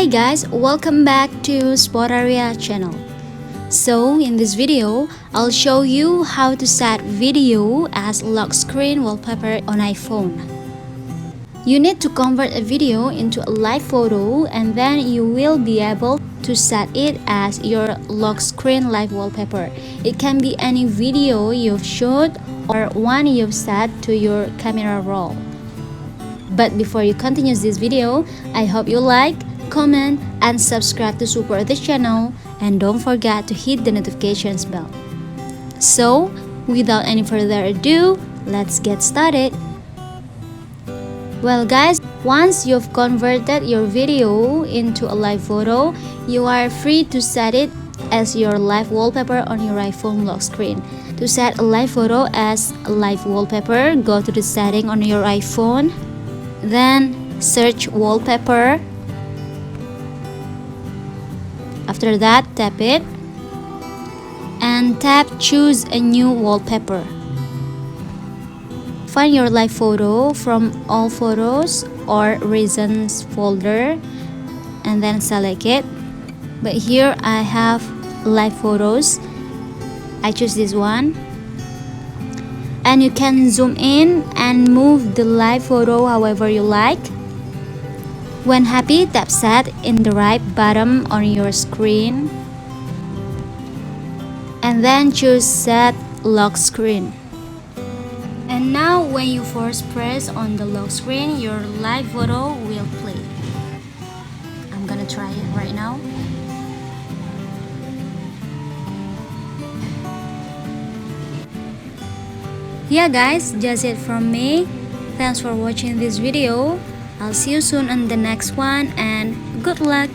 Hi guys, welcome back to Spot Area channel. So in this video, I'll show you how to set video as lock screen wallpaper on iPhone. You need to convert a video into a live photo and then you will be able to set it as your lock screen live wallpaper. It can be any video you've shot or one you've set to your camera roll. But before you continue this video, I hope you like, comment, and subscribe to support this channel, and don't forget to hit the notifications bell. So, without any further ado, let's get started. Well guys, once you've converted your video into a live photo, you are free to set it as your live wallpaper on your iPhone lock screen. To set a live photo as a live wallpaper, go to the setting on your iPhone, then search wallpaper. After that, tap it and tap choose a new wallpaper. Find your live photo from all photos or reasons folder and then select it. But here I have live photos. I choose this one. And you can zoom in and move the live photo however you like. When happy, tap set in the right bottom on your screen and then choose set lock screen. And now when you first press on the lock screen, your live photo will play. I'm gonna try it right now. Yeah guys, that's it from me. Thanks for watching this video. I'll see you soon on the next one and good luck.